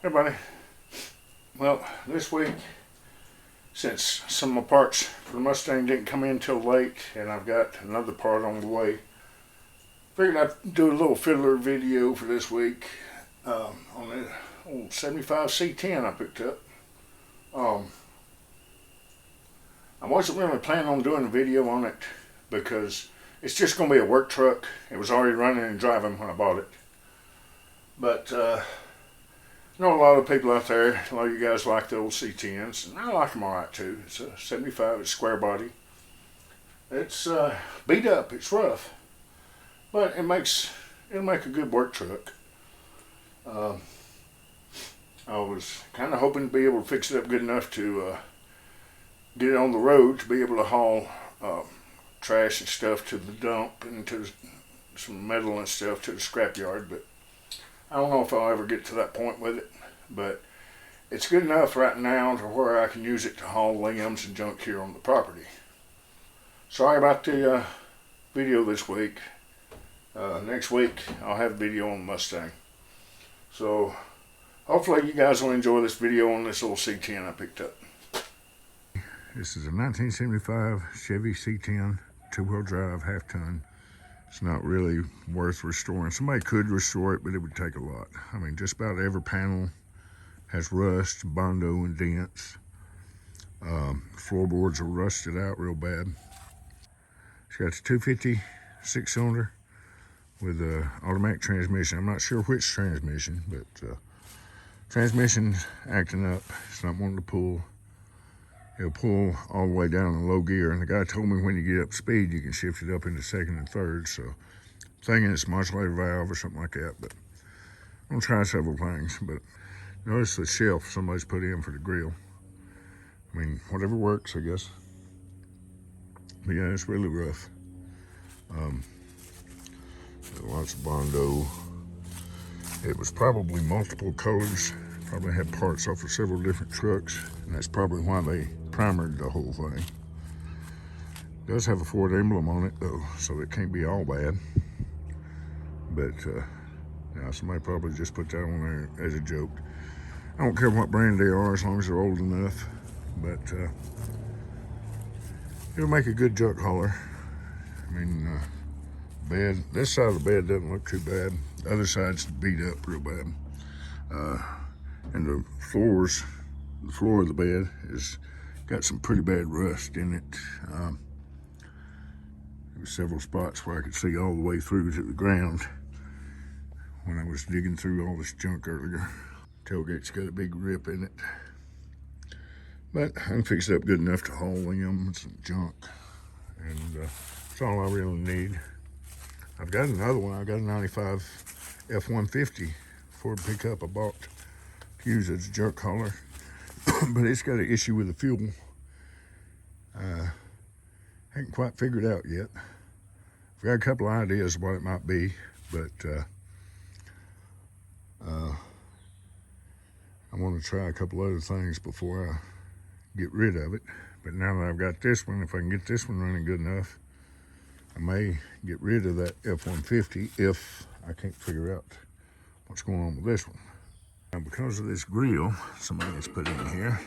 Everybody, well, this week, since some of my parts for the Mustang didn't come in till late, and I've got another part on the way, figured I'd do a little fiddler video for this week on the old 75 C10 I picked up. I wasn't really planning on doing a video on it because it's just going to be a work truck. It was already running and driving when I bought it. But I know a lot of people out there, a lot of you guys like the old C10s, and I like them alright too. It's a 75, it's square body. It's beat up, it's rough, but it'll make a good work truck. I was kind of hoping to be able to fix it up good enough to get it on the road to be able to haul trash and stuff to the dump and to some metal and stuff to the scrapyard, but I don't know if I'll ever get to that point with it. But it's good enough right now to where I can use it to haul limbs and junk here on the property. Sorry about the video this week. Next week I'll have a video on the Mustang. So hopefully you guys will enjoy this video on this little C10 I picked up. This is a 1975 Chevy C10 two-wheel drive half-ton. It's not really worth restoring. Somebody could restore it, but it would take a lot. I mean, just about every panel has rust, bondo, and dents. Floorboards are rusted out real bad. It's got a 250 6-cylinder with an automatic transmission. I'm not sure which transmission, but transmission's acting up. It's not wanting to pull. It'll pull all the way down in low gear, and the guy told me when you get up speed, you can shift it up into second and third, so I'm thinking it's modulator valve or something like that, but I'm gonna try several things. But notice the shelf somebody's put in for the grill. I mean, whatever works, I guess. But yeah, it's really rough. Lots of bondo. It was probably multiple colors. Probably had parts off of several different trucks, and that's probably why they primered the whole thing. It does have a Ford emblem on it though, so it can't be all bad. But yeah, somebody probably just put that on there as a joke. I don't care what brand they are as long as they're old enough, but it'll make a good junk hauler. I mean, bed, this side of the bed doesn't look too bad. The other side's beat up real bad. And the floor of the bed has got some pretty bad rust in it. There were several spots where I could see all the way through to the ground when I was digging through all this junk earlier. Tailgate's got a big rip in it. But I can fix it up good enough to haul limbs and junk. And that's all I really need. I've got another one. I got a 95 F-150 Ford pickup I bought to use as a junk hauler, but it's got an issue with the fuel. Haven't quite figured out yet. I've got a couple of ideas of what it might be, but I want to try a couple other things before I get rid of it. But now that I've got this one, if I can get this one running good enough, I may get rid of that F-150 if I can't figure out what's going on with this one. Now, because of this grill somebody has put in here,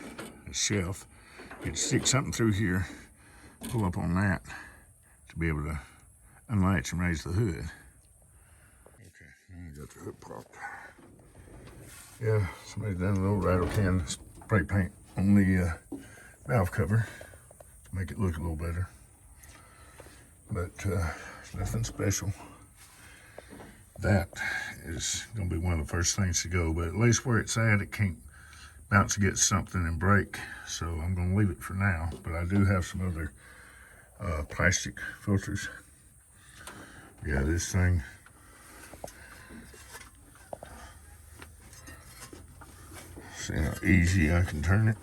this shelf, you can stick something through here, pull up on that to be able to unlatch and raise the hood. Okay, now I got the hood popped. Yeah, somebody's done a little rattle can spray paint on the valve cover to make it look a little better. But it's nothing special. That is going to be one of the first things to go, but at least where it's at, it can't bounce against something and break, so I'm going to leave it for now. But I do have some other plastic filters. Yeah, this thing, see how easy I can turn it.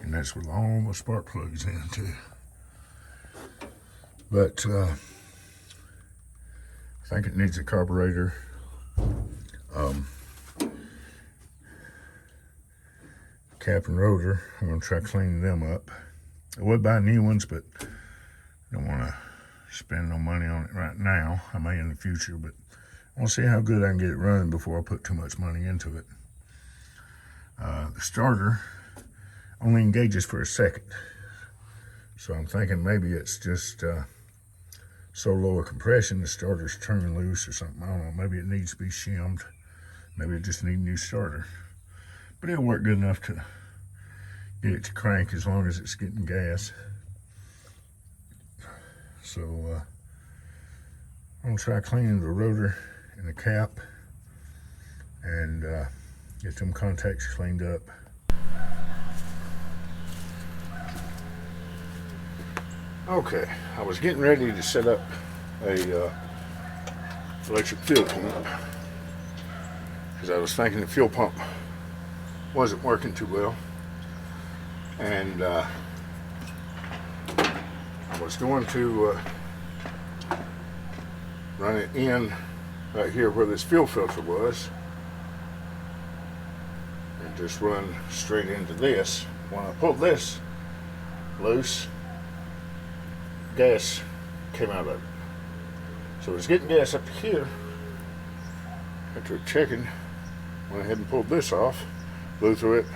And that's with all my spark plugs in too. But I think it needs a carburetor. Cap and rotor, I'm gonna try cleaning them up. I would buy new ones, but I don't wanna spend no money on it right now. I may in the future, but I'll see how good I can get it running before I put too much money into it. The starter only engages for a second. So I'm thinking maybe it's just so low a compression the starter's turning loose or something. I don't know, maybe it needs to be shimmed. Maybe it just needs a new starter. But it'll work good enough to get it to crank as long as it's getting gas. So I'm gonna try cleaning the rotor and the cap and get them contacts cleaned up. Okay, I was getting ready to set up a electric fuel pump because I was thinking the fuel pump wasn't working too well, and I was going to run it in right here where this fuel filter was and just run straight into this. When I pulled this loose, gas came out of it. So it was getting gas up to here. After checking, went ahead and pulled this off, blew through it.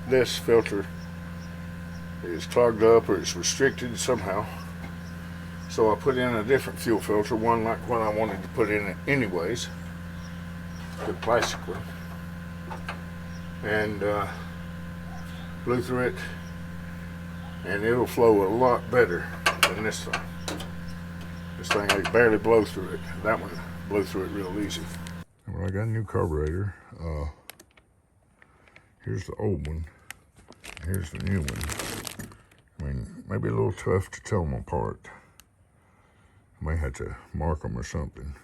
This filter is clogged up or it's restricted somehow. So I put in a different fuel filter, one like what I wanted to put in it anyways, good plastic one, and blew through it, and it'll flow a lot better than this thing. This thing I barely blow through it. That one blew through it real easy. Well, I got a new carburetor. Here's the old one. Here's the new one. I mean, maybe a little tough to tell them apart. I may have to mark them or something.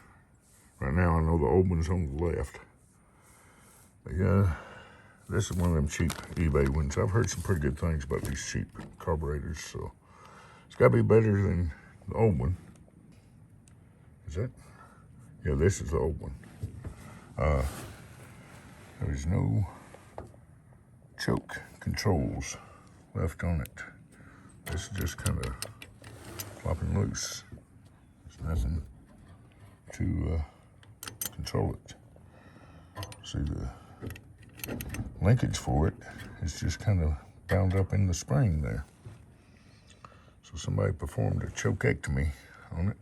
Right now, I know the old one's on the left. But yeah, this is one of them cheap eBay ones. I've heard some pretty good things about these cheap carburetors, so it's got to be better than the old one. Is that? Yeah, this is the old one. There's no choke controls left on it. This is just kind of flopping loose. There's nothing to control it. See, the linkage for it is just kind of bound up in the spring there. So somebody performed a chokeectomy on it.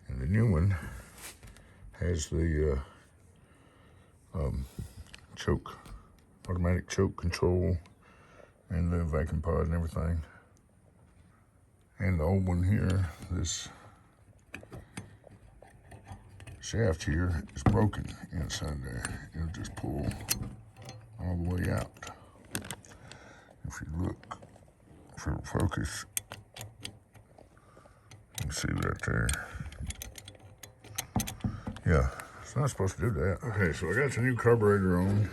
And the new one has the automatic choke control and the vacuum pod and everything. And the old one here, this shaft here is broken inside there. It'll just pull all the way out. If you look for focus, you can see that there. Yeah, it's not supposed to do that. Okay, so I got the new carburetor on.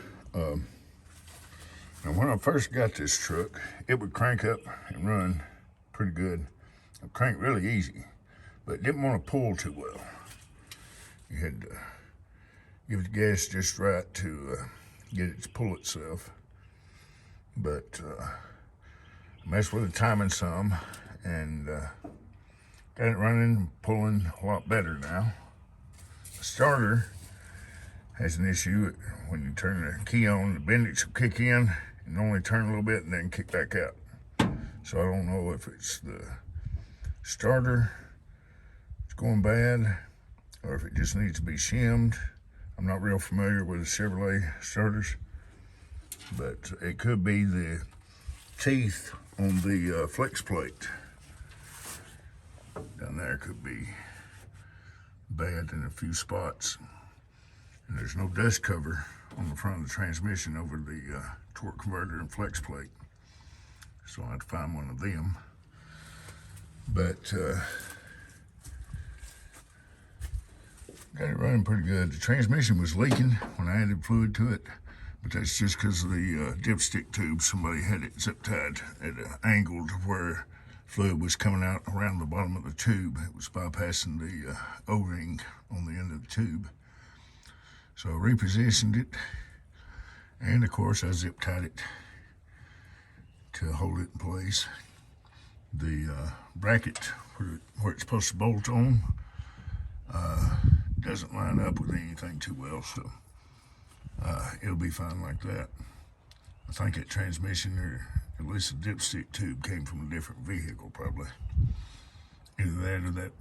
Now when I first got this truck, it would crank up and run pretty good. It would crank really easy, but it didn't want to pull too well. You had to give the gas just right to get it to pull itself. But I messed with the timing some and got it running, pulling a lot better now. The starter has an issue. When you turn the key on, the bendix will kick in and only turn a little bit and then kick back out. So I don't know if it's the starter that's going bad or if it just needs to be shimmed. I'm not real familiar with the Chevrolet starters, but it could be the teeth on the flex plate down there could be bad in a few spots. And there's no dust cover on the front of the transmission over the torque converter and flex plate. So I have to find one of them. But got it running pretty good. The transmission was leaking when I added fluid to it, but that's just because of the dipstick tube. Somebody had it zip tied at an angle to where fluid was coming out around the bottom of the tube. It was bypassing the O-ring on the end of the tube. So I repositioned it, and of course I zip tied it to hold it in place. The bracket where it's supposed to bolt on doesn't line up with anything too well, so it'll be fine like that. I think that transmission, or at least the dipstick tube, came from a different vehicle probably. Either that or that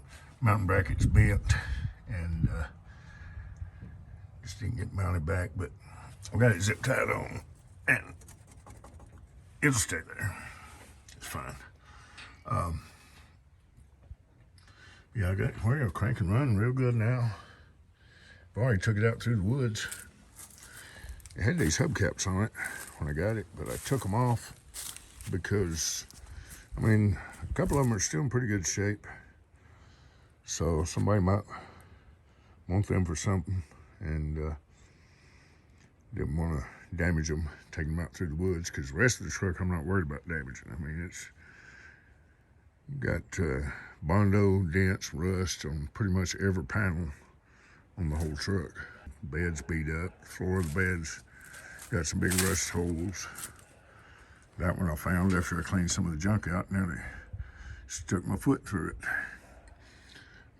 mountain bracket's bent and just didn't get mounted back, but I got it zip tied on and it'll stay there. It's fine. Yeah, I got we're crank and run real good now. I've already took it out through the woods. It had these hubcaps on it when I got it, but I took them off because, I mean, a couple of them are still in pretty good shape. So somebody might want them for something and didn't want to damage them, taking them out through the woods, because the rest of the truck I'm not worried about damaging. I mean, it's got Bondo, dents, rust on pretty much every panel on the whole truck. The bed's beat up, the floor of the bed's got some big rust holes. That one I found after I cleaned some of the junk out, and then I stuck my foot through it.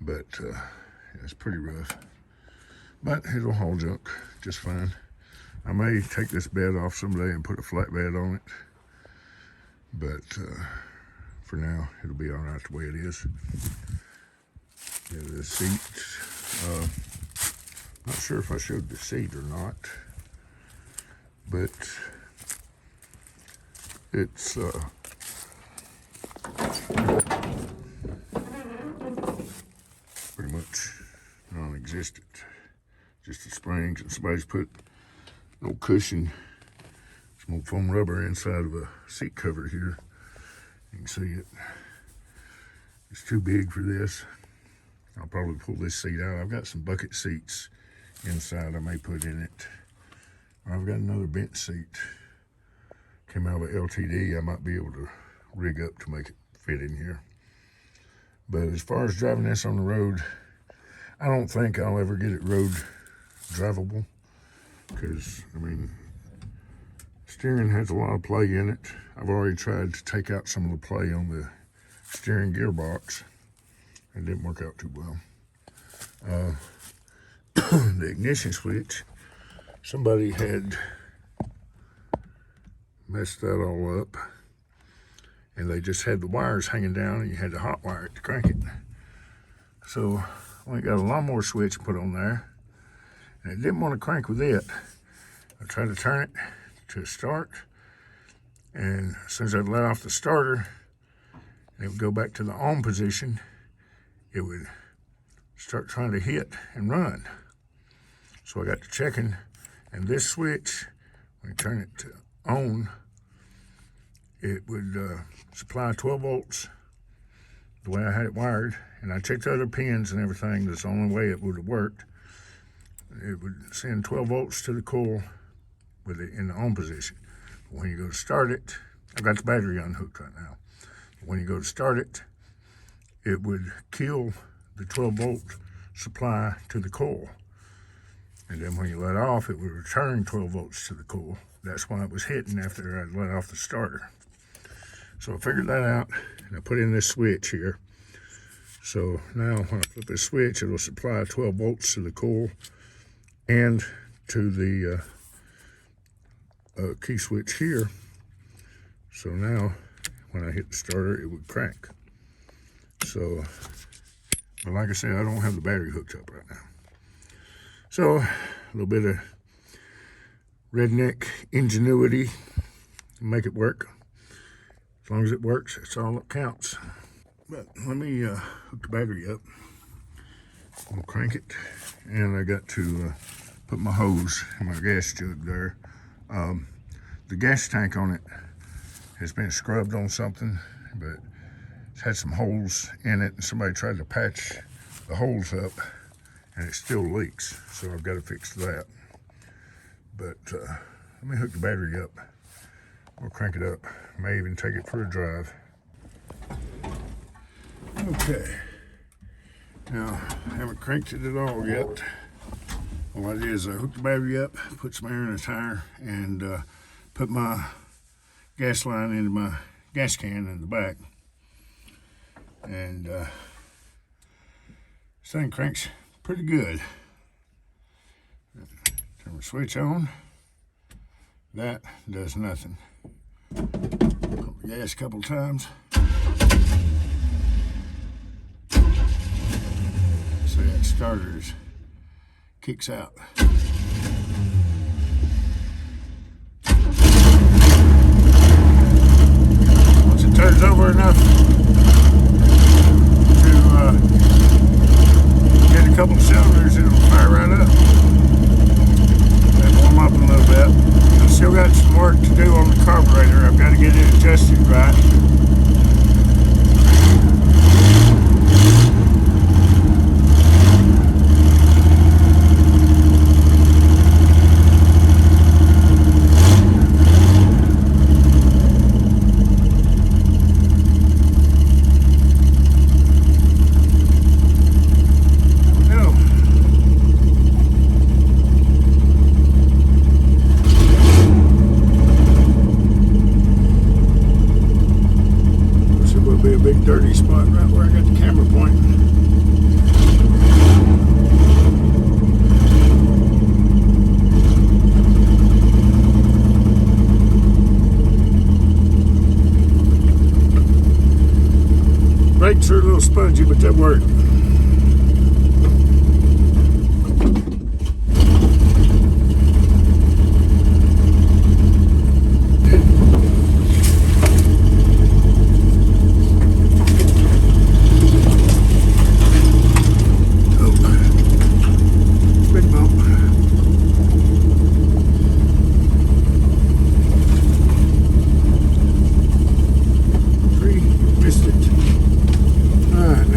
But yeah, it's pretty rough. But it'll haul junk just fine. I may take this bed off someday and put a flat bed on it. But for now, it'll be all right the way it is. Yeah, the seat, not sure if I showed the seat or not, but it's pretty much non-existent. Just the springs, and somebody's put no cushion, some old foam rubber inside of a seat cover here. You can see it. It's too big for this. I'll probably pull this seat out. I've got some bucket seats inside I may put in it. I've got another bench seat. Came out of an LTD. I might be able to rig up to make it fit in here. But as far as driving this on the road, I don't think I'll ever get it road drivable, because, I mean, steering has a lot of play in it. I've already tried to take out some of the play on the steering gearbox. It didn't work out too well. The ignition switch, somebody had messed that all up, and they just had the wires hanging down, and you had to hot wire it to crank it. So I only got a lawnmower switch put on there, and it didn't want to crank with it. I tried to turn it to start, and as soon as I'd let off the starter, it would go back to the on position. It would start trying to hit and run. So I got to checking, and this switch, when you turn it to on, it would supply 12 volts the way I had it wired, and I checked the other pins and everything. That's the only way it would have worked. It would send 12 volts to the coil with it in the on position. But when you go to start it, I've got the battery unhooked right now. When you go to start it, it would kill the 12 volt supply to the coil. And then when you let off, it would return 12 volts to the coil. That's why it was hitting after I let off the starter. So I figured that out, and I put in this switch here. So now when I flip this switch, it'll supply 12 volts to the coil and to the key switch here. So now when I hit the starter, it would crank. So, but like I said, I don't have the battery hooked up right now. So a little bit of redneck ingenuity to make it work. As long as it works, that's all that counts. But let me hook the battery up. I'll crank it, and I got to put my hose in my gas jug there. The gas tank on it has been scrubbed on something, but it's had some holes in it, and somebody tried to patch the holes up, and it still leaks, so I've got to fix that. But let me hook the battery up. We'll crank it up. May even take it for a drive. Okay. Now, I haven't cranked it at all yet. All I did is I hooked the battery up, put some air in the tire, and put my gas line into my gas can in the back. And this thing cranks pretty good. Turn the switch on. That does nothing. Pump the gas a couple times. So that starter kicks out. Once it turns over enough to get a couple cylinders, it'll fire right up. Then warm up a little bit. I've still got some work to do on the carburetor. I've got to get it adjusted right. Be a big dirty spot right where I got the camera pointing. Brakes are a little spongy, but that worked.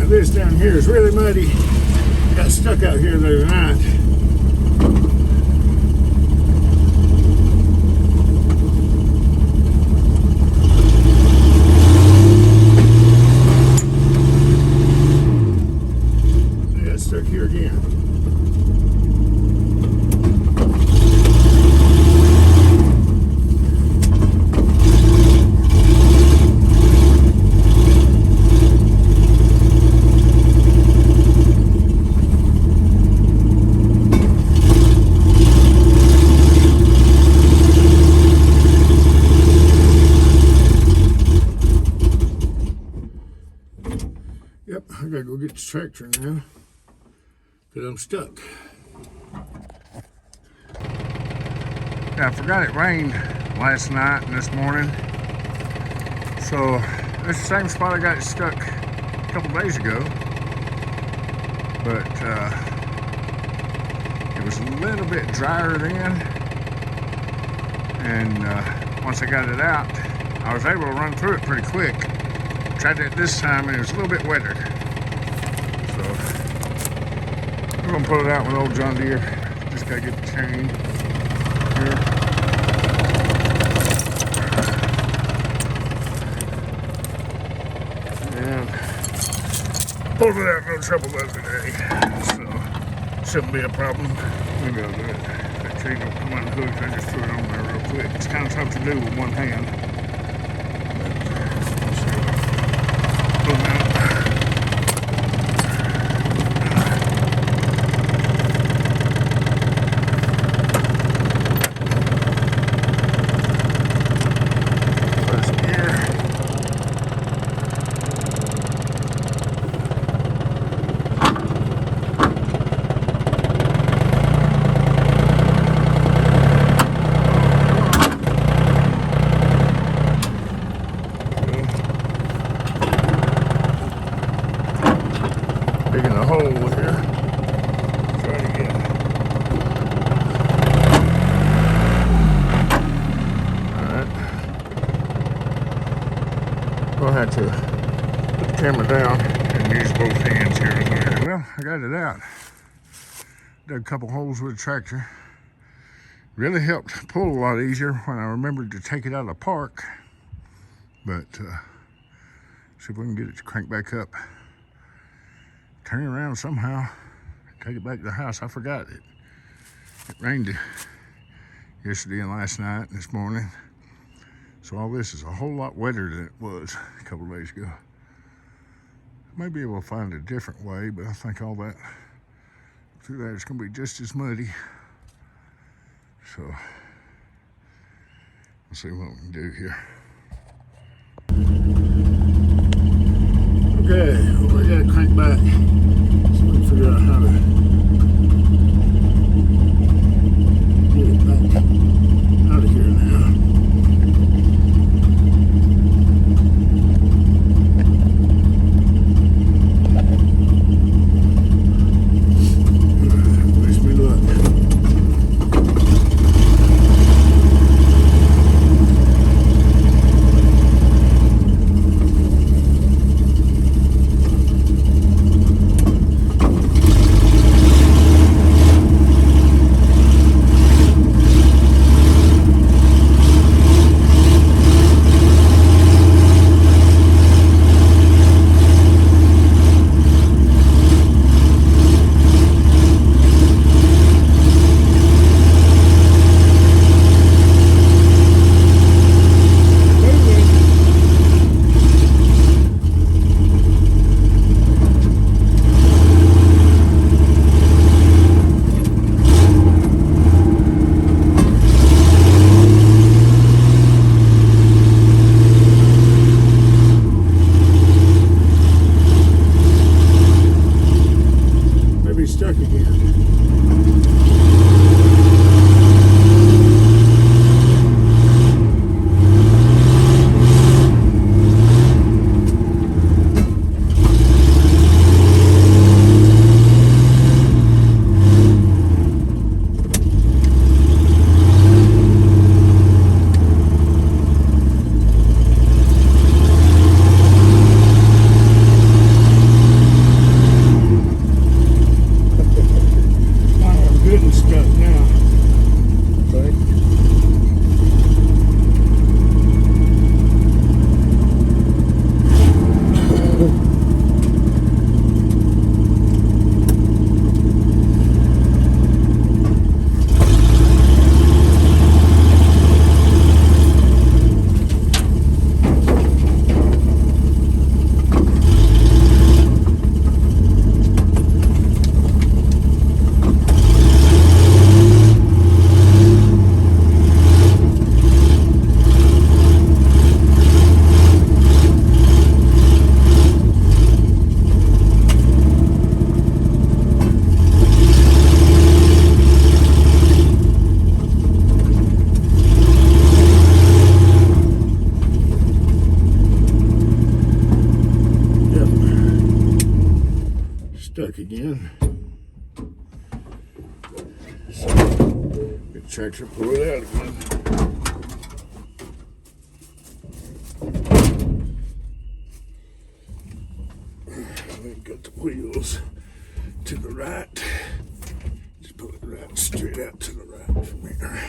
This down here is really muddy. Got stuck out here the other night. I got stuck here again. Yep, I gotta go get the tractor now because I'm stuck. Yeah, I forgot it rained last night and this morning. So it's the same spot I got stuck a couple days ago. But it was a little bit drier then. And once I got it out, I was able to run through it pretty quick. Tried it this time and it was a little bit wetter. So we're gonna pull it out with old John Deere. Just gotta get the chain here. And pulled it out no trouble the other day. So shouldn't be a problem. Maybe I'll do it. That chain don't come unhooked, I just threw it on there real quick. It's kind of tough to do with one hand. Digging a hole here. Try it again. Alright. We'll have to put the camera down and use both hands here. Well, I got it out. Dug a couple holes with the tractor. Really helped pull a lot easier when I remembered to take it out of the park. But see if we can get it to crank back up. Turn it around somehow, take it back to the house. I forgot it. It rained yesterday and last night and this morning. So all this is a whole lot wetter than it was a couple of days ago. Maybe we'll find a different way, but I think all that through there, it's gonna be just as muddy. So we'll see what we can do here. Okay, well, we gotta crank back. So we can figure out how to get it back out of here now. Wish me luck. Stuck again. Stuck again. So, get the tractor, pull it out again. Then got the wheels to the right. Just pull it right straight out to the right from here.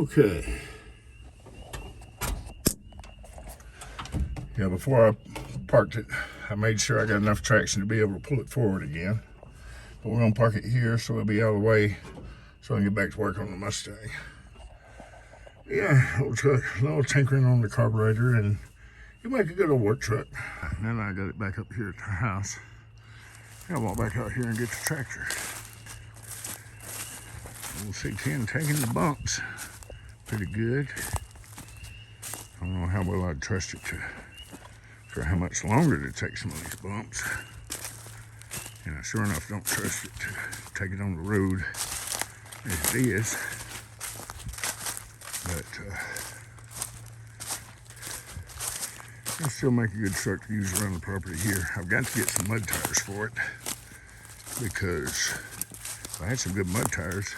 Okay. Yeah, before I parked it, I made sure I got enough traction to be able to pull it forward again. But we're gonna park it here so it'll be out of the way so I can get back to work on the Mustang. Yeah, little tinkering on the carburetor, and it'll make a good old work truck. Now that I got it back up here at the house, I'll walk back out here and get the tractor. Old C10 taking the bumps pretty good. I don't know how well I'd trust it for how much longer to take some of these bumps. And I sure enough don't trust it to take it on the road as it is. But it'll still make a good truck to use around the property here. I've got to get some mud tires for it, because if I had some good mud tires,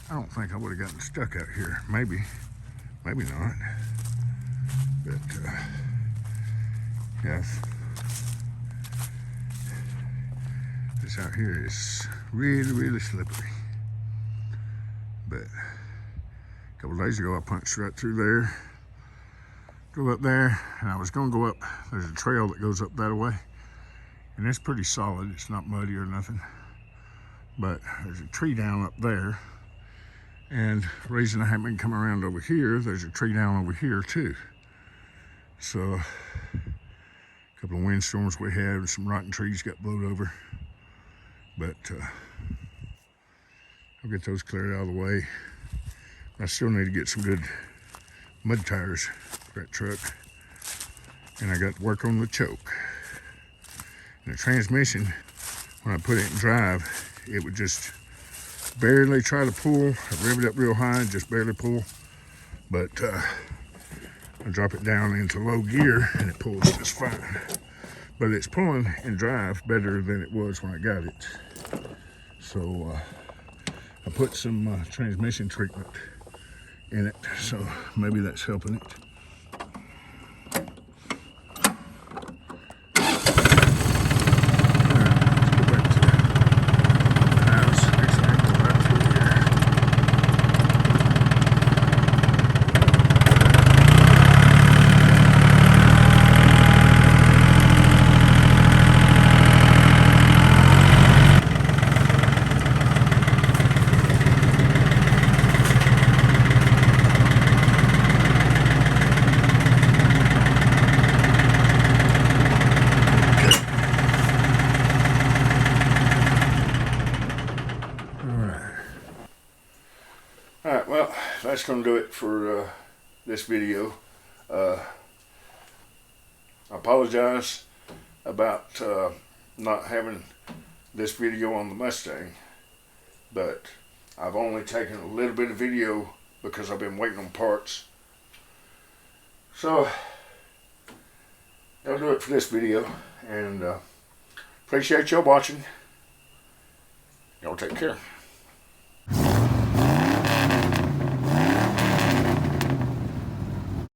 I don't think I would have gotten stuck out here. Maybe not. But yes, this out here is really slippery. But a couple days ago I punched right through there, drove up there, and I was gonna go up. There's a trail that goes up that way, and it's pretty solid. It's not muddy or nothing, but there's a tree down up there. And the reason I haven't been coming around over here, there's a tree down over here too. So a couple of windstorms we had, some rotten trees got blown over. But I'll get those cleared out of the way. I still need to get some good mud tires for that truck. And I got to work on the choke. And the transmission, when I put it in drive, it would just barely try to pull. I rev it up real high, just barely pull. But I drop it down into low gear and it pulls just fine. But it's pulling in drive better than it was when I got it. So I put some transmission treatment in it, so maybe that's helping it. Alright, well, that's going to do it for this video. I apologize about not having this video on the Mustang, but I've only taken a little bit of video because I've been waiting on parts. So, that'll do it for this video, and appreciate y'all watching. Y'all take care.